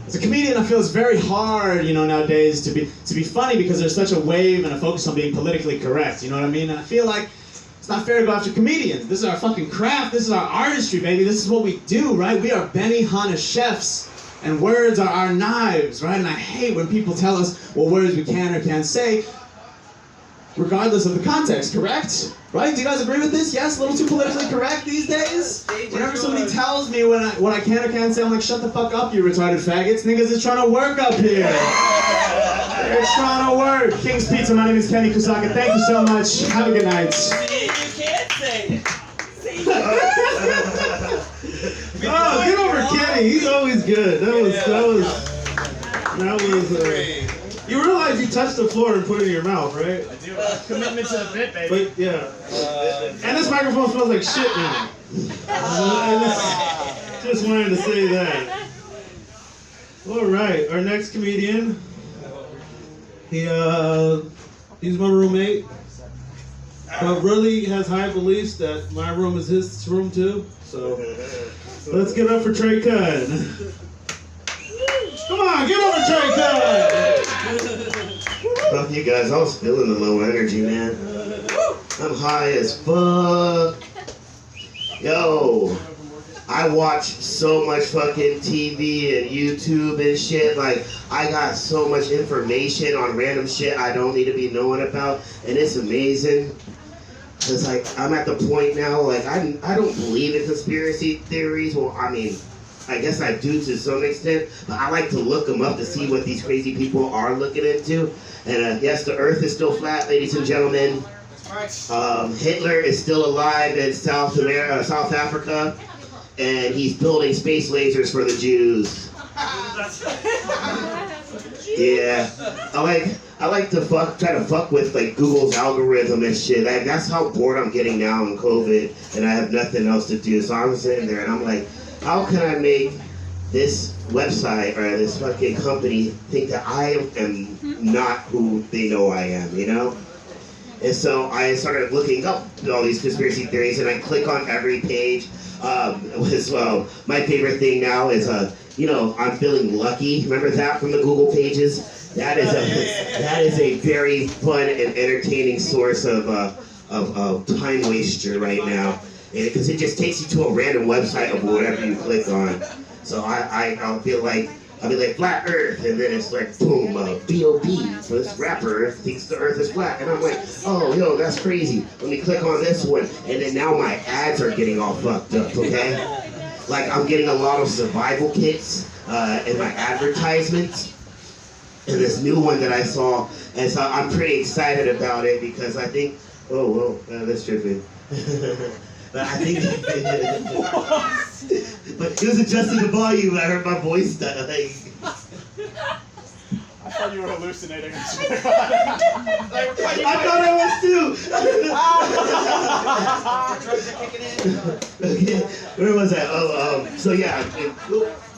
As a comedian, I feel it's very hard, you know, nowadays to be funny because there's such a wave and a focus on being politically correct. You know what I mean? And I feel like it's not fair to go after comedians. This is our fucking craft. This is our artistry, baby. This is what we do, right? We are Benihana chefs, and words are our knives, right? And I hate when people tell us, well, words we can or can't say, regardless of the context, correct? Right? Do you guys agree with this? Yes? A little too politically correct these days? Whenever somebody tells me what I can or can't say, I'm like, shut the fuck up, you retarded faggots. Niggas is trying to work up here. They're trying to work. King's Pizza, my name is Kenny Kusaka. Thank you so much. Have a good night. See, you can't say it. See? Oh, get over Kenny. He's always good. That was. You realize you touched the floor and put it in your mouth, right? I do. Commitment to the bit, baby. But yeah. And this microphone smells like shit now. I just wanted to say that. All right, our next comedian. He's my roommate. But really has high beliefs that my room is his room too. So let's get up for Trey Cunn. Come on, get over Trey Cut! Fuck you guys, I was feeling the low energy, man. I'm high as fuck. Yo, I watch so much fucking TV and YouTube and shit. Like, I got so much information on random shit I don't need to be knowing about, and it's amazing. Cause like, I'm at the point now, like, I don't believe in conspiracy theories. Well, I mean, I guess I do to some extent, but I like to look them up to see what these crazy people are looking into. And yes, the Earth is still flat, ladies and gentlemen. Hitler is still alive in South Africa, and he's building space lasers for the Jews. Yeah, I like to try to fuck with like Google's algorithm and shit. Like, that's how bored I'm getting now in COVID, and I have nothing else to do. So I'm sitting there and I'm like, how can I make this website or this fucking company think that I am not who they know I am, you know? And so I started looking up all these conspiracy theories, and I click on every page. My favorite thing now is, I'm feeling lucky. Remember that from the Google pages? That is a very fun and entertaining source of time waster right now, because it just takes you to a random website of whatever you click on. So I'll be like flat Earth, and then it's like boom, B.O.B. So this rapper thinks the Earth is flat, and I'm like, oh yo, that's crazy. Let me click on this one, and then now my ads are getting all fucked up. Okay, like I'm getting a lot of survival kits in my advertisements. And this new one that I saw, and so I'm pretty excited about it because I think, that's tripping. But I think, but it was adjusting the volume. I heard my voice die. I thought you were hallucinating. I thought I was too. Okay, where was that? So yeah.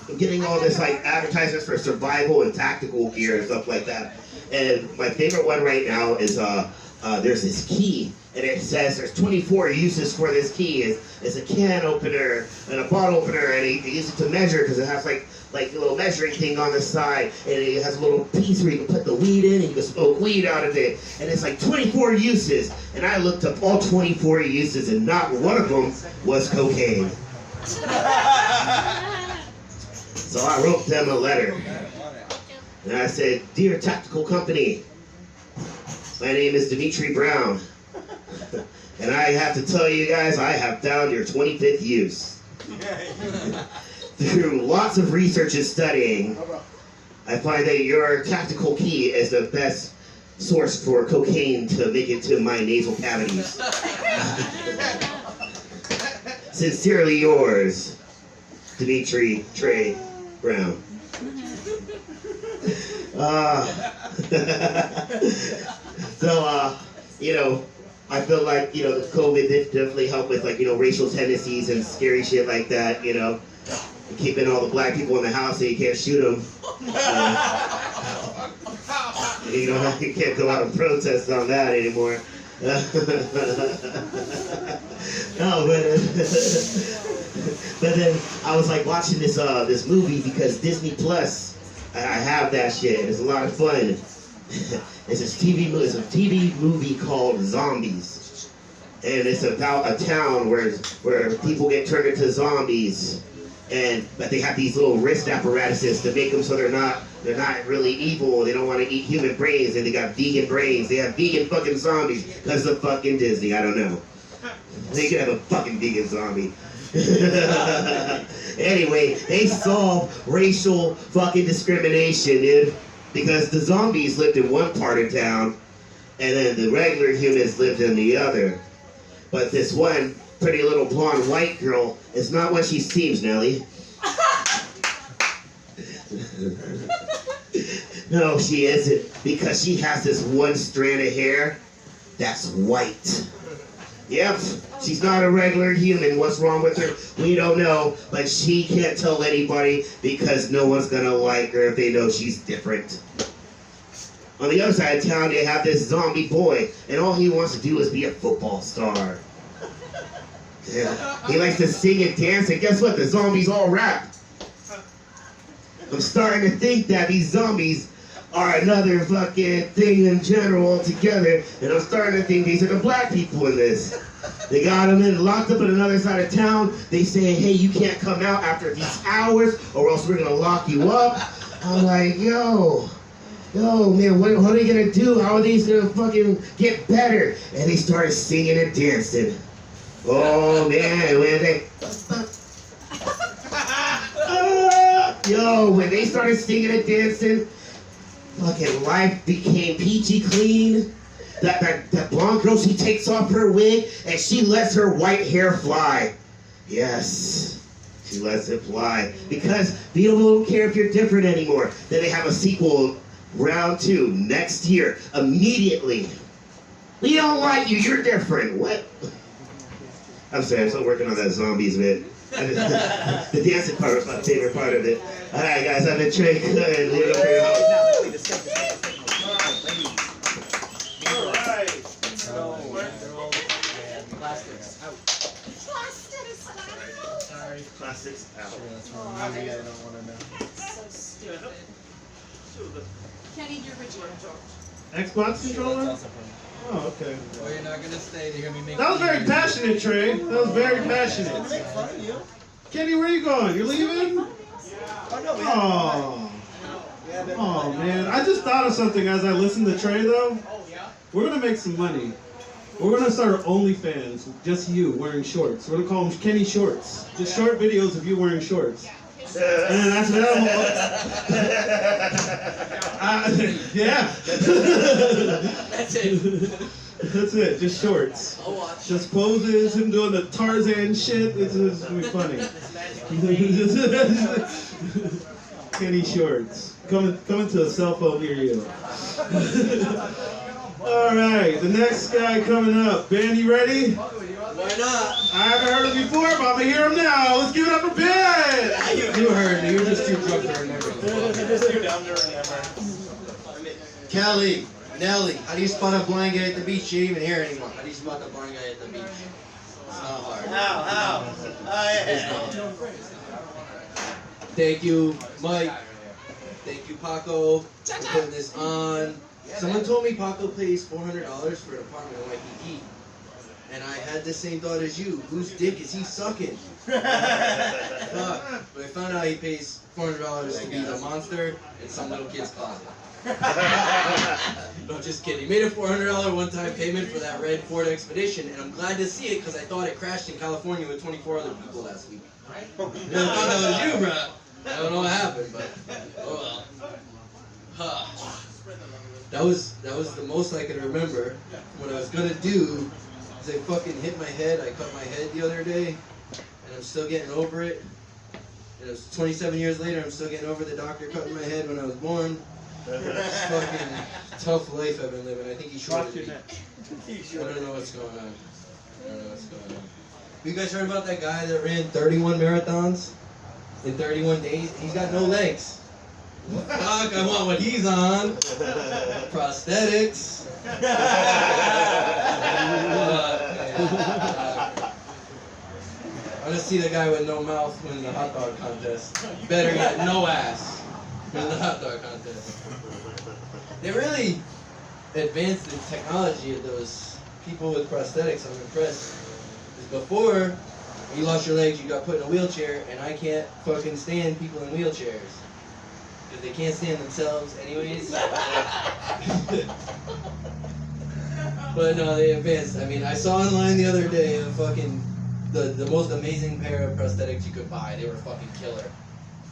I'm getting all this like advertisements for survival and tactical gear and stuff like that. And my favorite one right now is there's this key, and it says there's 24 uses for this key. It's a can opener and a bottle opener, and you use it to measure because it has like a little measuring thing on the side, and it has a little piece where you can put the weed in and you can smoke weed out of it. And it's like 24 uses. And I looked up all 24 uses, and not one of them was cocaine. So I wrote them a letter, and I said, "Dear Tactical Company, my name is Dimitri Brown, and I have to tell you guys, I have found your 25th use. Through lots of research and studying, I find that your tactical key is the best source for cocaine to make it to my nasal cavities. Sincerely yours, Dimitri Trey Brown." I feel like, the COVID did definitely help with racial tendencies and scary shit like that, keeping all the black people in the house so you can't shoot them. You can't go out and protest on that anymore. No, but then I was like watching this movie because Disney Plus, I have that shit. It's a lot of fun. It's a TV movie called Zombies, and it's about a town where people get turned into zombies, but they have these little wrist apparatuses to make them so they're not really evil. They don't want to eat human brains, and they got vegan brains. They have vegan fucking zombies because of fucking Disney. I don't know. They could have a fucking vegan zombie. Anyway, they solve racial fucking discrimination, dude. Because the zombies lived in one part of town, and then the regular humans lived in the other. But this one pretty little blonde white girl is not what she seems, Nelly. No, she isn't. Because she has this one strand of hair that's white. Yep, she's not a regular human. What's wrong with her? We don't know, but she can't tell anybody because no one's gonna like her if they know she's different. On the other side of town, they have this zombie boy, and all he wants to do is be a football star. Yeah. He likes to sing and dance, and guess what? The zombies all rap. I'm starting to think that these zombies are another fucking thing in general altogether, and I'm starting to think these are the black people in this. They got them locked up in another side of town. They say, hey, you can't come out after these hours or else we're gonna lock you up. I'm like, yo, man, what are they gonna do? How are these gonna fucking get better? And they started singing and dancing. Oh man, when they started singing and dancing, fucking life became peachy clean. That blonde girl, she takes off her wig and she lets her white hair fly. Yes, she lets it fly because people don't care if you're different anymore. Then they have a sequel, round 2, next year, immediately. We don't like you, you're different. What? I'm sorry, I'm still working on that zombies bit. The dancing part was my favorite part of it. All right, guys, I've been Trey. Plastics out. Sorry. Plastics out. Maybe I don't want to know. So stupid. Kenny, you're Richard. Xbox controller? Oh, okay. Well, you're not gonna stay to hear me make. That was very passionate, Trey. That was very passionate. Make fun of you. Kenny, where are you going? You leaving? Oh no, Oh. Oh man, I just thought of something as I listened to Trey though. We're gonna make some money. We're gonna start our OnlyFans, just you wearing shorts. We're gonna call them Kenny Shorts. Just short videos of you wearing shorts. And then that's yeah. That's it. That's it, just shorts. I'll watch. Just poses, him doing the Tarzan shit. It's gonna be funny. Kenny Shorts. Coming to a cell phone near you. Alright, the next guy coming up. Ben, you ready? Why not? I haven't heard him before, but I'm gonna hear him now. Let's give it up for Ben! You heard me. You're just too drunk to remember. Just too dumb to remember. Kelly, Nelly, how do you spot a blind guy at the beach? You didn't even hear anyone. How do you spot a blind guy at the beach? It's not hard. How? It's not. Thank you, Mike. Thank you, Paco, for putting this on. Someone told me Paco pays $400 for an apartment in Waikiki. And I had the same thought as you. Whose dick is he sucking? But I found out he pays $400 to be the monster in some little kid's closet. No, just kidding. He made a $400 one-time payment for that red Ford Expedition, and I'm glad to see it because I thought it crashed in California with 24 other people last week. I thought that was you, bro. I don't know what happened, but oh well. Huh. That was the most I could remember. What I was gonna do is I fucking hit my head. I cut my head the other day, and I'm still getting over it. And it was 27 years later. I'm still getting over the doctor cutting my head when I was born. It's fucking tough life I've been living. I think he shorted me. I don't know what's going on. You guys heard about that guy that ran 31 marathons in 31 days? He's got no legs. Fuck, I want what he's on. Prosthetics. I want to see the guy with no mouth win the hot dog contest. Better yet, no ass win the hot dog contest. They really advanced the technology of those people with prosthetics. I'm impressed. Because before, when you lost your legs, you got put in a wheelchair, and I can't fucking stand people in wheelchairs. Because they can't stand themselves anyways. But no, they advanced. I mean, I saw online the other day a fucking the most amazing pair of prosthetics you could buy. They were fucking killer.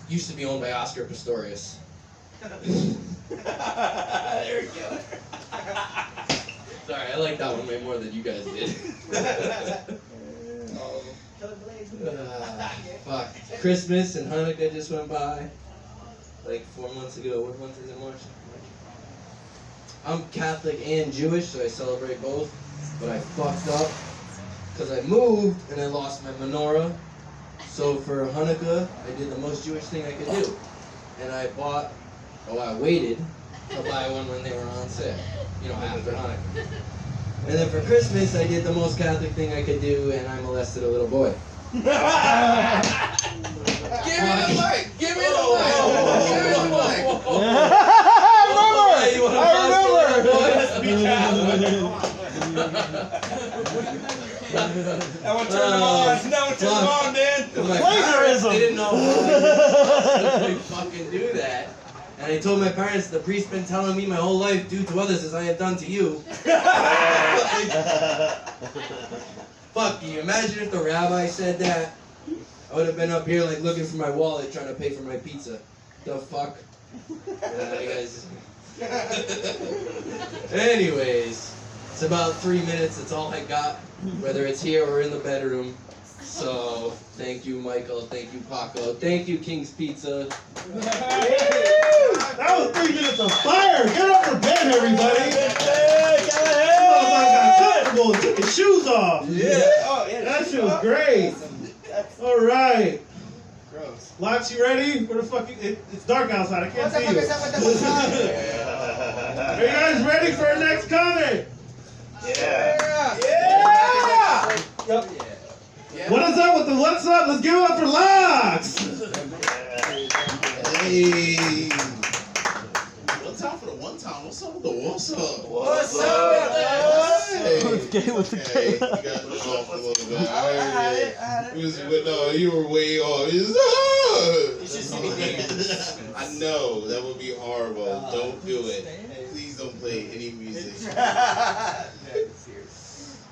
Used to be owned by Oscar Pistorius. There we go. Sorry, I like that one way more than you guys did. Fuck. Christmas and Hanukkah just went by. Like 4 months ago. What month is it, March? I'm Catholic and Jewish, so I celebrate both. But I fucked up because I moved and I lost my menorah. So for Hanukkah, I did the most Jewish thing I could do. And I waited to buy one when they were on sale. You know, after Hanukkah. And then for Christmas, I did the most Catholic thing I could do, and I molested a little boy. Give me the mic! Give me the mic! That one turned them on. That one turned them on, man. My Plagiarism. parents didn't know how to fucking do that. And I told my parents the priest's been telling me my whole life, do to others as I have done to you. Fuck, can you imagine if the rabbi said that? I would have been up here like looking for my wallet trying to pay for my pizza. The fuck? You guys. Anyways, it's about 3 minutes. That's all I got, whether it's here or in the bedroom. So, thank you, Michael. Thank you, Paco. Thank you, King's Pizza. That was 3 minutes of fire. Get over bed, everybody. Got comfortable and took his shoes off. Yeah. Oh, yeah. That shit was great. All right. Gross. Lox, you ready? Where the fuck? It's dark outside. I can't see you. Are you guys ready for our next comic? Yeah. Yep. Yeah. What is up with the what's up? Let's give it up for Lox. Hey. One time for the one time. What's up with the what's up? What's up? Hey. With the Okay, you got me off a little bit. I heard it. But no, you were way off. I know, that would be horrible. Don't do it. Please don't play any music. I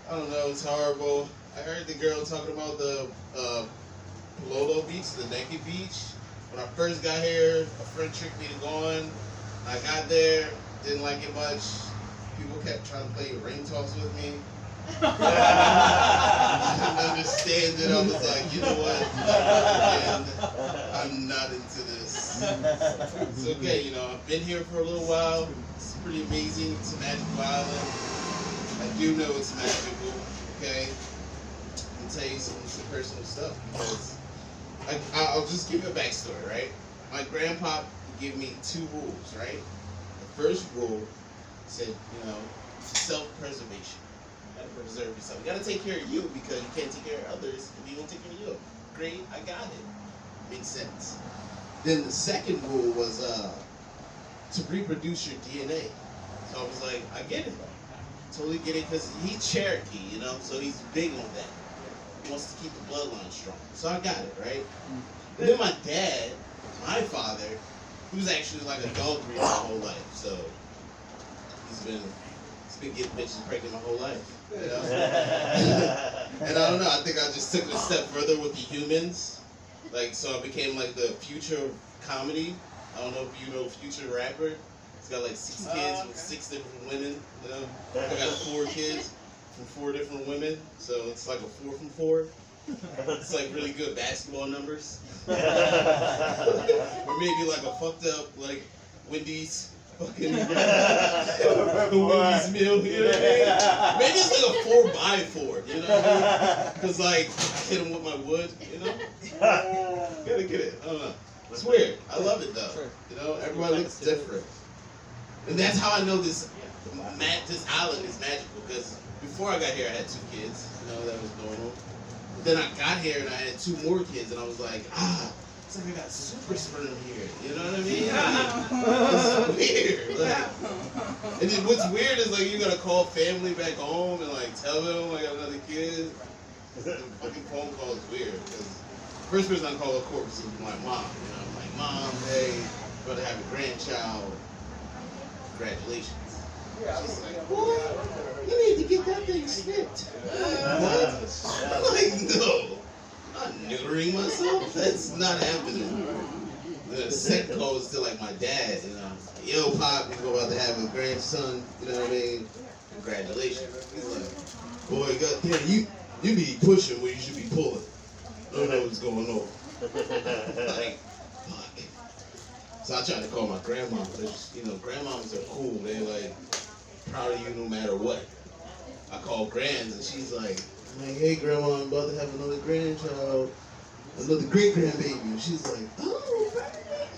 don't know, it's horrible. I heard the girl talking about the Lolo Beach, the naked beach. When I first got here, a friend tricked me to go on. I got there, didn't like it much. People kept trying to play ring toss with me. I didn't understand it. I was like, you know what? I'm not into this. It's okay, you know, I've been here for a little while. It's pretty amazing. It's a magical island. I do know it's magical, okay? I'll tell you some personal stuff because I'll just give you a backstory, right? My grandpa gave me 2 rules, right? The first rule said, you know, self-preservation. You gotta preserve yourself. You gotta take care of you because you can't take care of others if you don't take care of you. Great, I got it. Makes sense. Then the second rule was to reproduce your DNA. So I was like, I get it. Totally get it because he's Cherokee, you know, so he's big on that. He wants to keep the bloodline strong. So I got it, right? And then my dad, my father, he was actually like a dog breeder my whole life. So he's been getting bitches pregnant my whole life. You know? And I don't know, I think I just took it a step further with the humans. Like, so I became like the Future of comedy. I don't know if you know Future rapper. He's got like 6 kids with 6 different women. You know? I got 4 kids from 4 different women. So it's like a 4 from 4. It's like really good basketball numbers. Or maybe like a fucked up like Wendy's fucking the Wendy's meal, you know what I mean? Maybe it's like a 4x4, you know what I mean? Because like I hit him with my wood, you know? Gotta get it. I don't know. It's weird. I love it though. You know, everybody looks different. And that's how I know this island is magical because before I got here I had 2 kids, you know, that was normal. But then I got here and I had 2 more kids and I was like, it's like I got super sperm here, you know what I mean? It's weird. Like, and then what's weird is like you gotta call family back home and like tell them I got another kid. The fucking phone call is weird because the first person I call of course is my mom. You know, I'm like, Mom, hey, I'm about to have a grandchild. Congratulations. She's like, what? You need to get that thing snipped. What? I'm like, no. I'm not neutering myself. That's not happening. The second call was to like my dad, you know. Yo, Pop, we're about to have a grandson, you know what I mean? Congratulations. He's like, boy, goddamn, you be pushing where you should be pulling. I don't know what's going on. Like, fuck. So I tried to call my grandma. You know, grandmoms are cool. They're like proud of you no matter what. I call grands and she's like, hey grandma, I'm about to have another grandchild, another great grandbaby. And she's like, oh baby,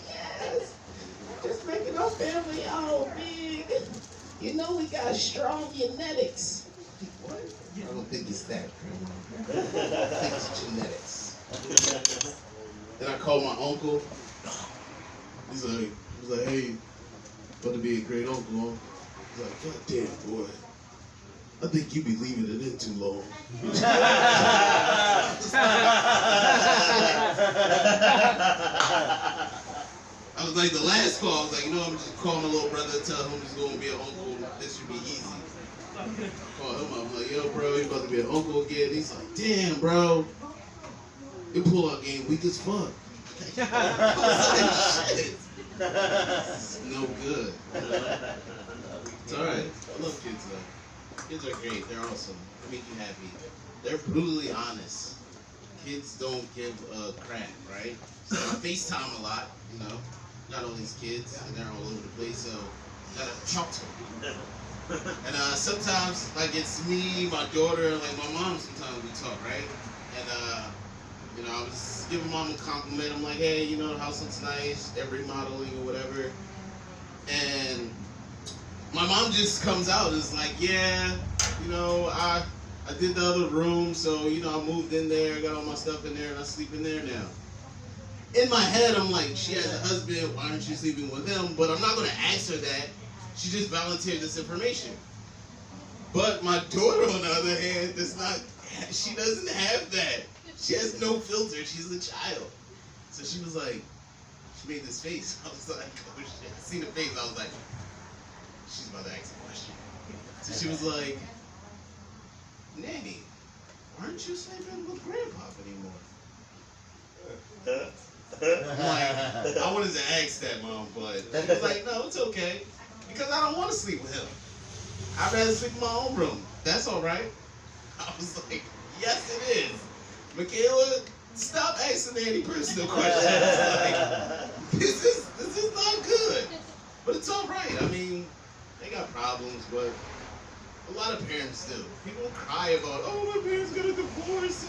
yes. Just making our family all big. You know we got strong genetics. What? I don't think it's that, grandma. I think it's genetics. Then I called my uncle. He's like, hey, about to be a great uncle, huh? He's like, God damn, boy. I think you be leaving it in too long. I was like, the last call, I was like, you know, I'm just calling my little brother, tell him he's going to be an uncle. This should be easy. I call him up, I'm like, yo, bro, you about to be an uncle again. He's like, damn, bro. Your pull-out game weak as fuck. I was like, shit. It's no good. It's alright. I love kids, though. Kids are great. They're awesome. They make you happy. They're brutally honest. Kids don't give a crap, right? So I FaceTime a lot, you know. Got all these kids, and they're all over the place, so gotta talk to them. And sometimes, like, it's me, my daughter, and like my mom. Sometimes we talk, right? And you know, I was giving mom a compliment. I'm like, hey, you know, the house looks nice. They're remodeling or whatever. And my mom just comes out and is like, yeah, you know, I did the other room, so you know, I moved in there, got all my stuff in there, and I sleep in there now. In my head, I'm like, she has a husband, why aren't you sleeping with him? But I'm not gonna ask her that. She just volunteered this information. But my daughter, on the other hand, she doesn't have that. She has no filter, she's a child. So she was like, she made this face. I was like, oh shit. I seen the face, I was like, she's about to ask a question. So she was like, Nanny, aren't you sleeping with Grandpa anymore? I'm like, I wanted to ask that, Mom, but she was like, no, it's okay. Because I don't want to sleep with him. I'd rather sleep in my own room. That's all right. I was like, yes, it is. Michaela, stop asking any personal questions. Like, this is not good. But it's all right. I mean, they got problems, but a lot of parents do. People cry about, oh, my parents got a divorce.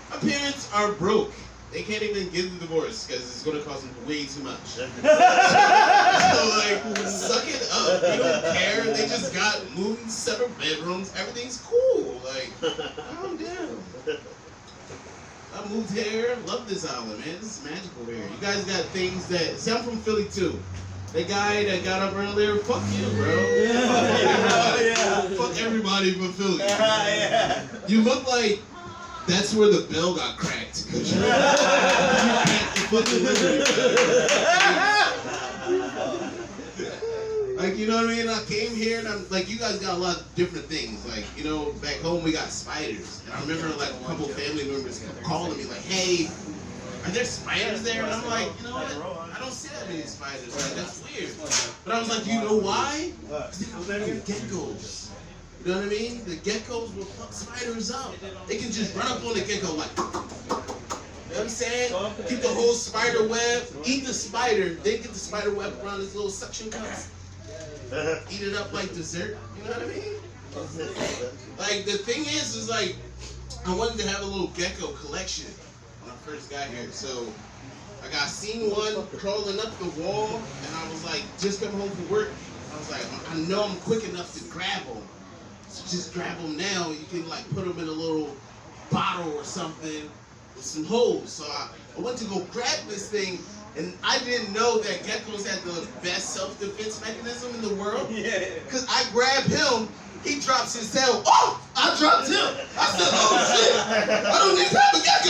My parents are broke. They can't even get the divorce because it's going to cost them way too much. So, like, suck it up. They don't care. They just got moved in separate bedrooms. Everything's cool. Like, calm down. I moved here. Love this island, man. This is magical here. You guys got things that... See, I'm from Philly, too. That guy that got up earlier, fuck you, bro. Yeah. Fuck everybody from Philly. Yeah. You look like... That's where the bell got cracked. Cause you can't fucking like, you know what I mean? I came here and I'm like, you guys got a lot of different things. Like, you know, back home we got spiders. And I remember like a couple family members calling me like, hey, are there spiders there? And I'm like, you know what? I don't see that many spiders. Like, that's weird. But I was like, you know why? Because they have geckos. You know what I mean? The geckos will fuck spiders up. They can just run up on the gecko like, you know what I'm saying? Get the whole spider web, eat the spider, then get the spider web around his little suction cups. Eat it up like dessert. You know what I mean? Like, the thing is like, I wanted to have a little gecko collection when I first got here. So, I seen one crawling up the wall, and I was like, just come home from work. I was like, I know I'm quick enough to grab them. So just grab them now. You can like put them in a little bottle or something with some holes. So I went to go grab this thing, and I didn't know that geckos had the best self-defense mechanism in the world. Yeah. Because I grab him, he drops his tail. Oh, I dropped him. I said, oh shit, I don't need to have a gecko.